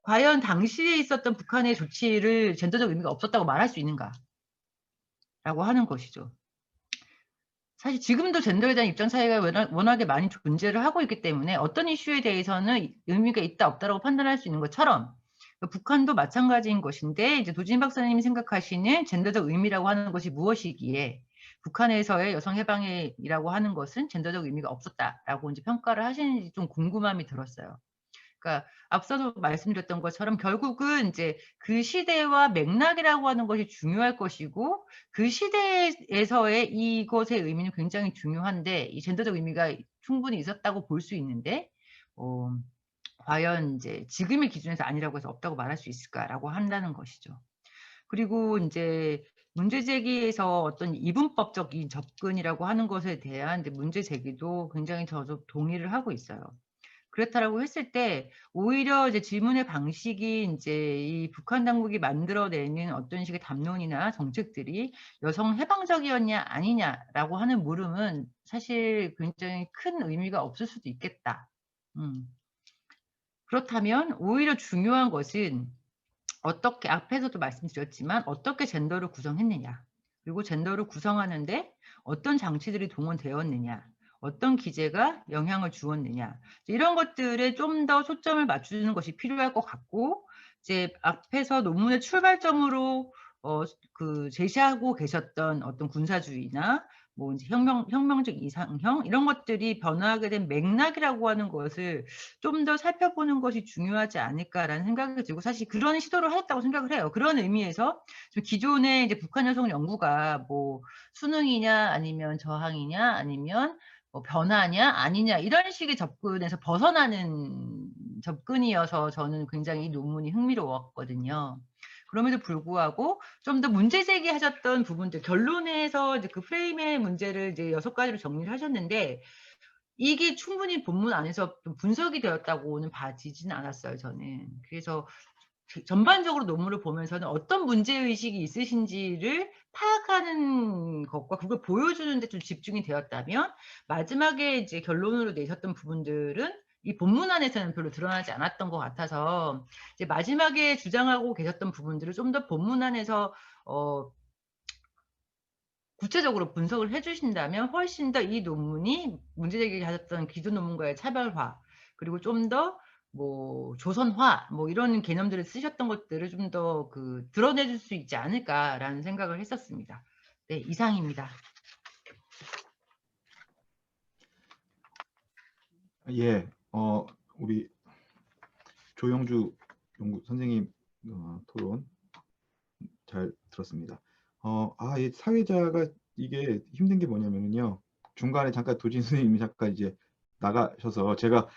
과연 당시에 있었던 북한의 조치를 젠더적 의미가 없었다고 말할 수 있는가? 라고 하는 것이죠. 사실 지금도 젠더에 대한 입장 차이가 워낙에 많이 존재를 하고 있기 때문에 어떤 이슈에 대해서는 의미가 있다 없다라고 판단할 수 있는 것처럼 북한도 마찬가지인 것인데 이제 도진 박사님이 생각하시는 젠더적 의미라고 하는 것이 무엇이기에 북한에서의 여성 해방이라고 하는 것은 젠더적 의미가 없었다라고 이제 평가를 하시는지 좀 궁금함이 들었어요. 그러니까 앞서도 말씀드렸던 것처럼 결국은 이제 그 시대와 맥락이라고 하는 것이 중요할 것이고 그 시대에서의 이것의 의미는 굉장히 중요한데 이 젠더적 의미가 충분히 있었다고 볼 수 있는데 과연 이제 지금의 기준에서 아니라고 해서 없다고 말할 수 있을까라고 한다는 것이죠. 그리고 이제 문제 제기에서 어떤 이분법적인 접근이라고 하는 것에 대한 문제 제기도 굉장히 저도 동의를 하고 있어요. 그렇다라고 했을 때 오히려 이제 질문의 방식이 이제 이 북한 당국이 만들어내는 어떤 식의 담론이나 정책들이 여성 해방적이었냐 아니냐라고 하는 물음은 사실 굉장히 큰 의미가 없을 수도 있겠다. 그렇다면 오히려 중요한 것은 어떻게 앞에서도 말씀드렸지만 어떻게 젠더를 구성했느냐 그리고 젠더를 구성하는데 어떤 장치들이 동원되었느냐 어떤 기제가 영향을 주었느냐 이런 것들에 좀 더 초점을 맞추는 것이 필요할 것 같고 이제 앞에서 논문의 출발점으로 제시하고 계셨던 어떤 군사주의나 뭐 이제 혁명적 이상형 이런 것들이 변화하게 된 맥락이라고 하는 것을 좀 더 살펴보는 것이 중요하지 않을까라는 생각이 들고 사실 그런 시도를 하셨다고 생각을 해요. 그런 의미에서 좀 기존의 이제 북한 여성 연구가 뭐 수능이냐 아니면 저항이냐 아니면 뭐 변화냐 아니냐 이런 식의 접근에서 벗어나는 접근이어서 저는 굉장히 이 논문이 흥미로웠거든요. 그럼에도 불구하고 좀 더 문제 제기하셨던 부분들 결론에서 이제 그 프레임의 문제를 이제 6가지로 정리를 하셨는데 이게 충분히 본문 안에서 좀 분석이 되었다고는 봐지지는 않았어요, 저는. 그래서 전반적으로 논문을 보면서는 어떤 문제의식이 있으신지를 파악하는 것과 그걸 보여주는 데 좀 집중이 되었다면 마지막에 이제 결론으로 내셨던 부분들은 이 본문 안에서는 별로 드러나지 않았던 것 같아서 이제 마지막에 주장하고 계셨던 부분들을 좀 더 본문 안에서 구체적으로 분석을 해주신다면 훨씬 더 이 논문이 문제제기하셨던 기존 논문과의 차별화 그리고 좀 더 뭐 조선화 뭐 이런 개념들을 쓰셨던 것들을 좀 더 드러내줄 수 있지 않을까라는 생각을 했었습니다. 네, 이상입니다. 예, 우리 조영주 연구 선생님 토론 잘 들었습니다. 이 사회자가 이게 힘든 게 뭐냐면요. 중간에 잠깐 도진 선생님이 잠깐 이제 나가셔서 제가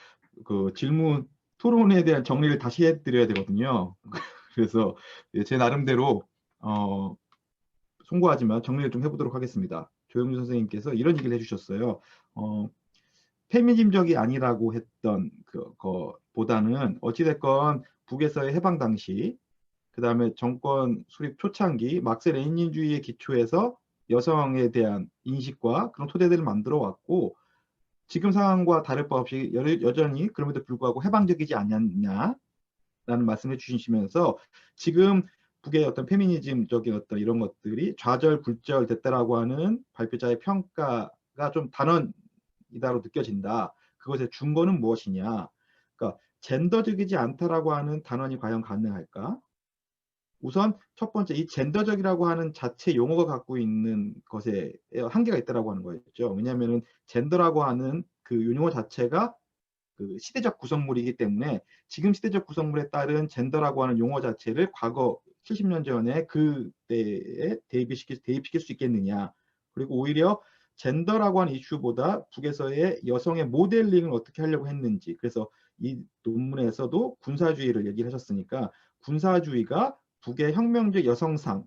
그 질문 토론에 대한 정리를 다시 해드려야 되거든요. 그래서 제 나름대로 송구하지만 정리를 좀 해보도록 하겠습니다. 조영주 선생님께서 이런 얘기를 해주셨어요. 페미니즘적이 아니라고 했던 그거보다는 어찌됐건 북에서의 해방 당시 그 다음에 정권 수립 초창기 막스 레닌주의의 기초에서 여성에 대한 인식과 그런 토대들을 만들어 왔고 지금 상황과 다를 바 없이 여전히 그럼에도 불구하고 해방적이지 않냐라는 말씀을 주시면서 지금 북의 어떤 페미니즘적인 어떤 이런 것들이 좌절굴절됐다라고 하는 발표자의 평가가 좀 여성이다로 느껴진다. 그것의 준거는 무엇이냐? 그러니까 젠더적이지 않다라고 하는 단언이 과연 가능할까? 우선 첫 번째, 이 젠더적이라고 하는 자체 용어가 갖고 있는 것에 한계가 있다라고 하는 거였죠. 왜냐하면 젠더라고 하는 그 용어 자체가 그 시대적 구성물이기 때문에 지금 시대적 구성물에 따른 젠더라고 하는 용어 자체를 과거 70년 전에 그때에 대입시킬 수 있겠느냐. 그리고 오히려 젠더라고 하는 이슈보다 북에서의 여성의 모델링을 어떻게 하려고 했는지. 그래서 이 논문에서도 군사주의를 얘기를 하셨으니까 군사주의가 북의 혁명적 여성상,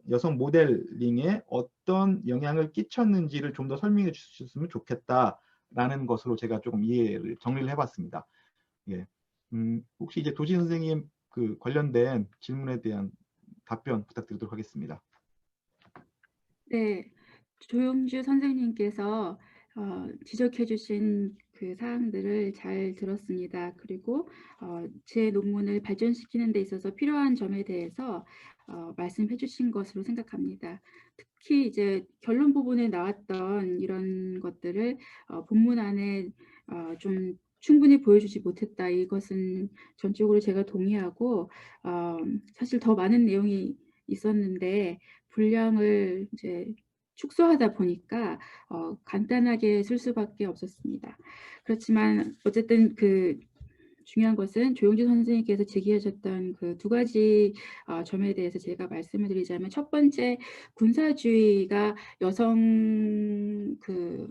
여성 모델링에 어떤 영향을 끼쳤는지를 좀 더 설명해 주셨으면 좋겠다라는 것으로 제가 조금 정리를 해봤습니다. 예. 혹시 이제 도지 선생님 그 관련된 질문에 대한 답변 부탁드리도록 하겠습니다. 네, 조용주 선생님께서 지적해 주신 그 사항들을 잘 들었습니다. 그리고 제 논문을 발전시키는 데 있어서 필요한 점에 대해서 말씀해 주신 것으로 생각합니다. 특히 이제 결론 부분에 나왔던 이런 것들을 본문 안에 좀 충분히 보여주지 못했다. 이것은 전적으로 제가 동의하고 사실 더 많은 내용이 있었는데 분량을 이제 축소하다 보니까 간단하게 쓸 수밖에 없었습니다. 그렇지만 어쨌든 그 중요한 것은 조용주 선생님께서 제기하셨던 그 두 가지 점에 대해서 제가 말씀을 드리자면, 첫 번째, 군사주의가 여성 그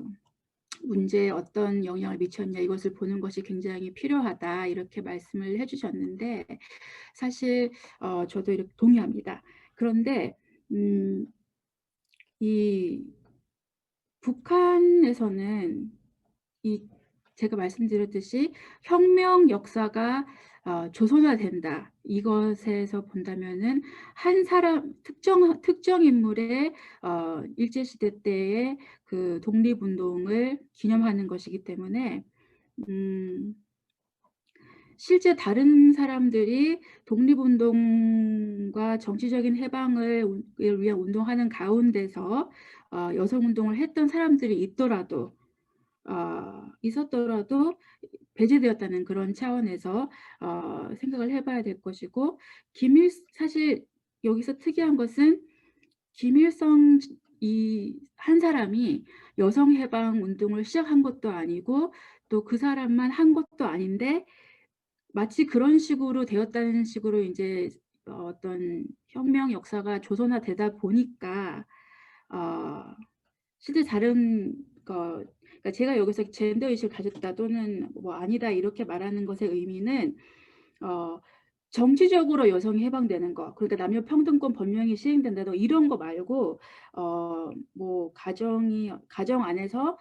문제에 어떤 영향을 미쳤냐, 이것을 보는 것이 굉장히 필요하다, 이렇게 말씀을 해주셨는데 사실 저도 이렇게 동의합니다. 그런데 이 북한에서는 제가 말씀드렸듯이 혁명 역사가 조선화된다. 이것에서 본다면은 한 사람 특정 인물의 일제시대 때의 그 독립운동을 기념하는 것이기 때문에 실제 다른 사람들이 독립운동과 정치적인 해방을 위한 운동하는 가운데서 여성운동을 했던 사람들이 있었더라도 배제되었다는 그런 차원에서 생각을 해봐야 될 것이고, 사실 여기서 특이한 것은 김일성 한 사람이 여성해방운동을 시작한 것도 아니고 또 그 사람만 한 것도 아닌데 마치 그런 식으로 되었다는 식으로 이제 어떤 혁명 역사가 조선화되다 보니까 실제 다른 그러니까 제가 여기서 젠더 의식을 가졌다 또는 뭐 아니다 이렇게 말하는 것의 의미는 정치적으로 여성이 해방되는 거, 그러니까 남녀 평등권 법령이 시행된다도 이런 거 말고 뭐 가정 안에서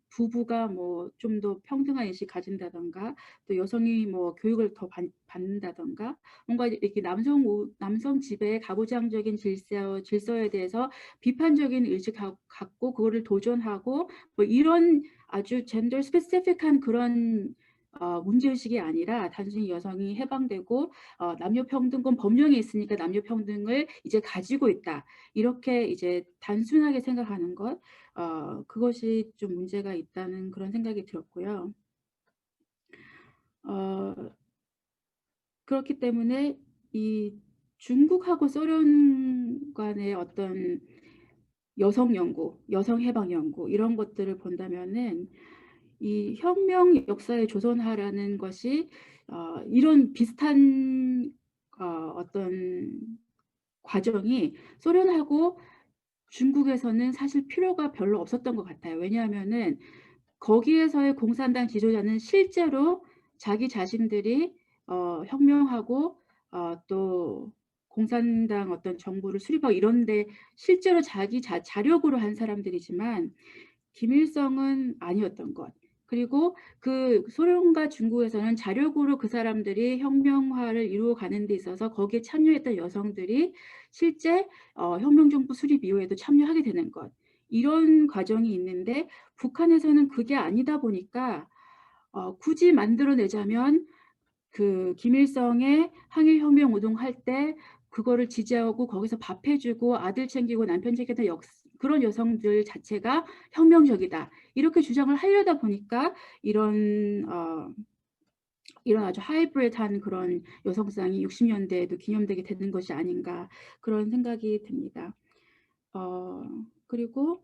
부부가 뭐 좀 더 평등한 의식 가진다던가, 또 여성이 뭐 교육을 더 받는다던가, 뭔가 이렇게 남성 지배의 가부장적인 질서에 대해서 비판적인 의식 갖고 그거를 도전하고 뭐 이런 아주 젠더 스페시픽한 그런 문제의식이 아니라 단순히 여성이 해방되고 남녀평등권 법령이 있으니까 남녀평등을 이제 가지고 있다, 이렇게 이제 단순하게 생각하는 것, 그것이 좀 문제가 있다는 그런 생각이 들었고요. 그렇기 때문에 이 중국하고 소련 간의 어떤 여성 연구, 여성 해방 연구 이런 것들을 본다면은 이 혁명 역사의 조선화라는 것이 이런 비슷한 어떤 과정이 소련하고 중국에서는 사실 필요가 별로 없었던 것 같아요. 왜냐하면은 거기에서의 공산당 지도자는 실제로 자기 자신들이 혁명하고 또 공산당 어떤 정부를 수립하고 이런데 실제로 자기 자력으로 한 사람들이지만 김일성은 아니었던 것. 그리고 그 소련과 중국에서는 자력으로 그 사람들이 혁명화를 이루어가는 데 있어서 거기에 참여했던 여성들이 실제 혁명정부 수립 이후에도 참여하게 되는 것. 이런 과정이 있는데 북한에서는 그게 아니다 보니까 굳이 만들어내자면 그 김일성의 항일혁명 운동할 때 그거를 지지하고 거기서 밥 해주고 아들 챙기고 남편 챙기던 그런 여성들 자체가 혁명적이다. 이렇게 주장을 하려다 보니까 이런 아주 하이브리드한 그런 여성상이 60년대에도 기념되게 되는 것이 아닌가 그런 생각이 듭니다. 그리고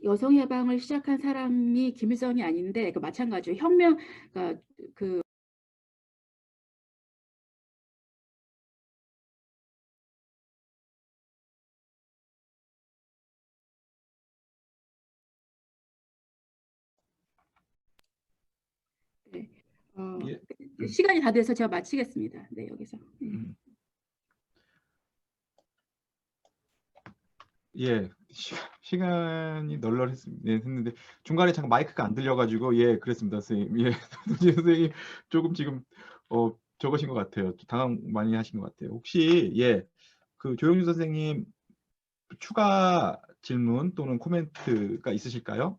여성 해방을 시작한 사람이 김일성이 아닌데 마찬가지로 혁명 그러니까 그 네. 예. 시간이 다 돼서 제가 마치겠습니다. 네, 여기서. 예, 시간이 했는데 중간에 잠깐 마이크가 안 들려가지고 예, 그랬습니다, 선생님. 예, 선생님 조금 지금 적으신 것 같아요. 당황 많이 하신 것 같아요. 혹시 그 조영준 선생님 추가 질문 또는 코멘트가 있으실까요?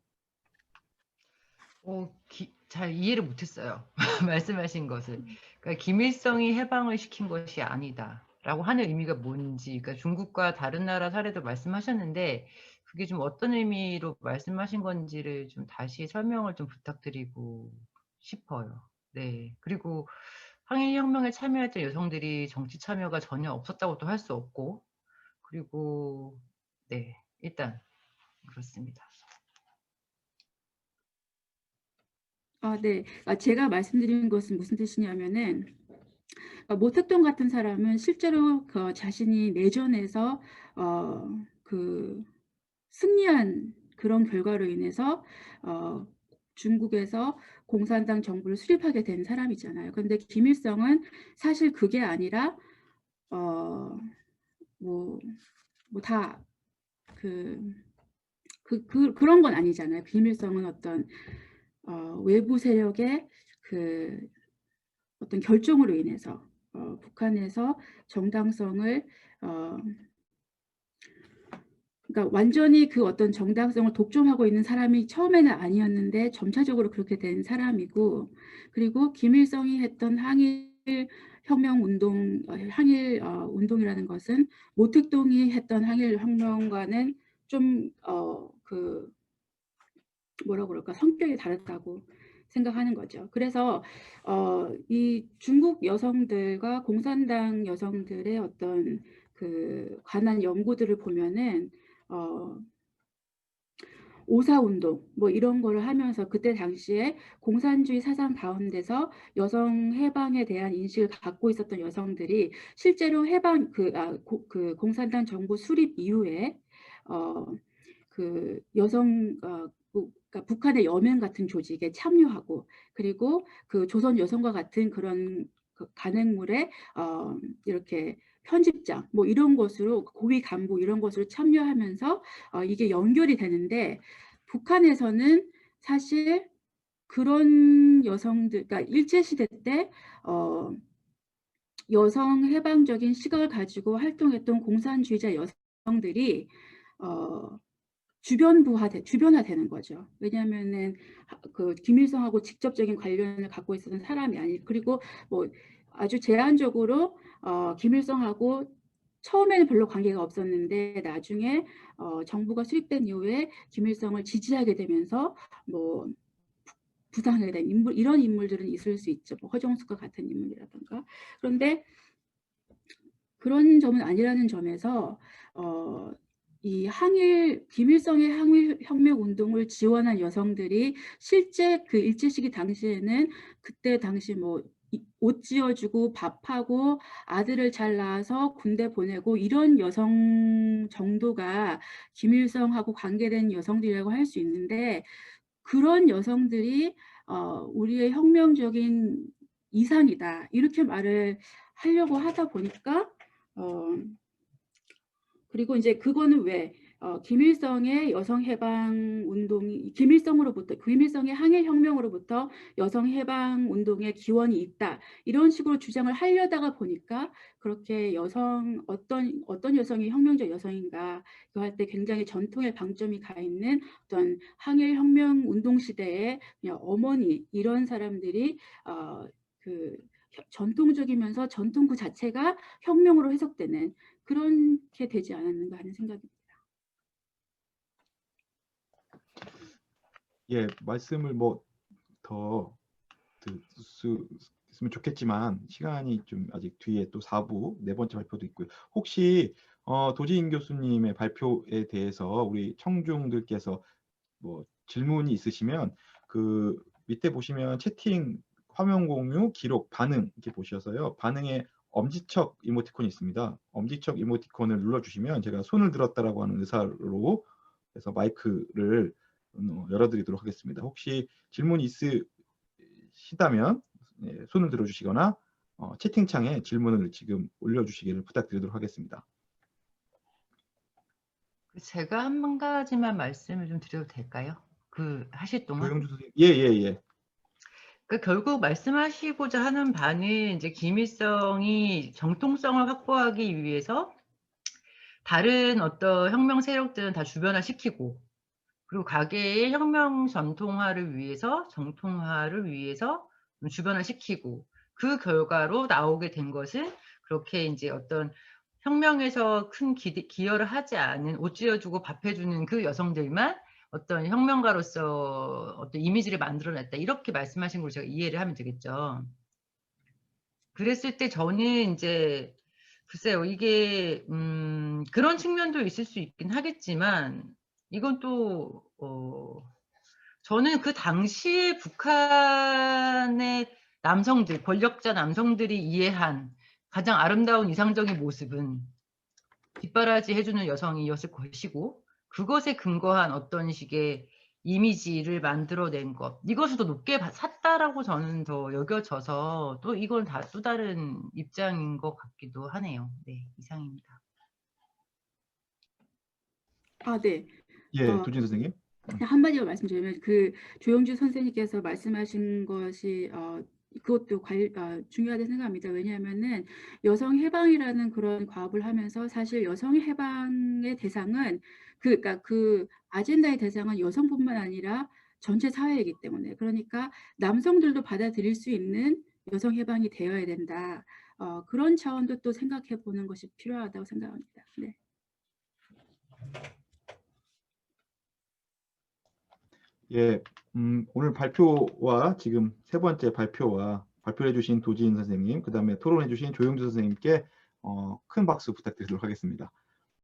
잘 이해를 못했어요. 말씀하신 것을. 그러니까 김일성이 해방을 시킨 것이 아니다라고 하는 의미가 뭔지, 그러니까 중국과 다른 나라 사례도 말씀하셨는데 그게 좀 어떤 의미로 말씀하신 건지를 좀 다시 설명을 좀 부탁드리고 싶어요. 네. 그리고 항일혁명에 참여했던 여성들이 정치 참여가 전혀 없었다고도 할 수 없고, 그리고 네, 일단 그렇습니다. 네. 제가 말씀드린 것은 무슨 뜻이냐면은 모택동 같은 사람은 실제로 그 자신이 내전에서 그 승리한 그런 결과로 인해서 중국에서 공산당 정부를 수립하게 된 사람이잖아요. 그런데 김일성은 사실 그게 아니라 그런 건 아니잖아요. 김일성은 어떤 외부 세력의 그 어떤 결정으로 인해서 북한에서 정당성을 그러니까 완전히 그 어떤 정당성을 독점하고 있는 사람이 처음에는 아니었는데 점차적으로 그렇게 된 사람이고, 그리고 김일성이 했던 항일 혁명 운동, 항일 운동이라는 것은 모택동이 했던 항일 혁명과는 좀 뭐라고 그럴까, 성격이 다르다고 생각하는 거죠. 그래서 이 중국 여성들과 공산당 여성들의 어떤 그 관한 연구들을 보면은 오사운동 뭐 이런 거를 하면서 그때 당시에 공산주의 사상 가운데서 여성 해방에 대한 인식을 갖고 있었던 여성들이 실제로 해방 그 공산당 정부 수립 이후에 그 여성 그러니까 북한의 여명 같은 조직에 참여하고, 그리고 그 조선 여성과 같은 그런 그 간행물에 이렇게 편집장 뭐 이런 것으로 고위 간부 이런 것으로 참여하면서 이게 연결이 되는데, 북한에서는 사실 그런 여성들, 그러니까 일제시대 때 여성 해방적인 시각을 가지고 활동했던 공산주의자 여성들이 주변화되는 거죠. 왜냐하면은 그 김일성하고 직접적인 관련을 갖고 있었던 사람이 아니, 그리고 뭐 아주 제한적으로 김일성하고 처음에는 별로 관계가 없었는데 나중에 정부가 수립된 이후에 김일성을 지지하게 되면서 뭐 부상하게 된 인물, 이런 인물들은 있을 수 있죠. 뭐 허정숙과 같은 인물이라든가. 그런데 그런 점은 아니라는 점에서 이 김일성의 항일 혁명 운동을 지원한 여성들이 실제 그 일제 시기 당시에는 그때 당시 뭐 옷 지어주고 밥하고 아들을 잘 낳아서 군대 보내고 이런 여성 정도가 김일성하고 관계된 여성들이라고 할 수 있는데, 그런 여성들이 우리의 혁명적인 이상이다 이렇게 말을 하려고 하다 보니까 그리고 이제 그거는 왜 김일성의 여성 해방 운동이 김일성의 항일 혁명으로부터 여성 해방 운동의 기원이 있다 이런 식으로 주장을 하려다가 보니까 그렇게 어떤 여성이 혁명적 여성인가 이거 할 때 굉장히 전통의 방점이 가 있는 어떤 항일 혁명 운동 시대의 그냥 어머니 이런 사람들이 그 전통적이면서 전통 그 자체가 혁명으로 해석되는 그렇게 되지 않았는가 하는 생각입니다. 예, 말씀을 뭐 더 들 수 있으면 좋겠지만 시간이 좀 아직 뒤에 또 4부 네 번째 발표도 있고요. 혹시 도지인 교수님의 발표에 대해서 우리 청중들께서 뭐 질문이 있으시면 그 밑에 보시면 채팅 화면 공유 기록 반응 이렇게 보셔서요. 반응에 엄지척 이모티콘이 있습니다. 엄지척 이모티콘을 눌러주시면 제가 손을 들었다라고 하는 의사로 해서 마이크를 열어드리도록 하겠습니다. 혹시 질문이 있으시다면 손을 들어주시거나 채팅창에 질문을 지금 올려주시기를 부탁드리도록 하겠습니다. 제가 한 가지만 말씀을 좀 드려도 될까요? 그 하실 동안. 조영주 선생님, 예. 그 결국 말씀하시고자 하는 바는 이제 기밀성이 정통성을 확보하기 위해서 다른 어떤 혁명 세력들은 다 주변화시키고 그리고 가계의 혁명 전통화를 위해서 정통화를 위해서 주변화시키고 그 결과로 나오게 된 것은 그렇게 이제 어떤 혁명에서 큰 기여를 하지 않은 옷 쥐어주고 밥 해주는 그 여성들만 어떤 혁명가로서 어떤 이미지를 만들어냈다 이렇게 말씀하신 걸 제가 이해를 하면 되겠죠. 그랬을 때 저는 이제 글쎄요 이게 그런 측면도 있을 수 있긴 하겠지만 이건 또 저는 그 당시에 북한의 남성들 권력자 남성들이 이해한 가장 아름다운 이상적인 모습은 뒷바라지 해주는 여성이었을 것이고 그것에 근거한 어떤 식의 이미지를 만들어낸 것 이것을 더 높게 샀다라고 저는 더 여겨져서 또 이건 다 또 다른 입장인 것 같기도 하네요. 네, 이상입니다. 아, 네. 예, 도진 선생님. 한마디로 말씀드리면 그 조영주 선생님께서 말씀하신 것이 그것도 중요하다고 생각합니다. 왜냐하면은 여성 해방이라는 그런 과업을 하면서 사실 여성 해방의 대상은 그러니까 그 아젠다의 대상은 여성뿐만 아니라 전체 사회이기 때문에 그러니까 남성들도 받아들일 수 있는 여성 해방이 되어야 된다. 그런 차원도 또 생각해 보는 것이 필요하다고 생각합니다. 네. 예, 오늘 발표와 지금 세 번째 발표와 발표해 주신 도지인 선생님, 그 다음에 토론해 주신 조영주 선생님께 큰 박수 부탁드리도록 하겠습니다.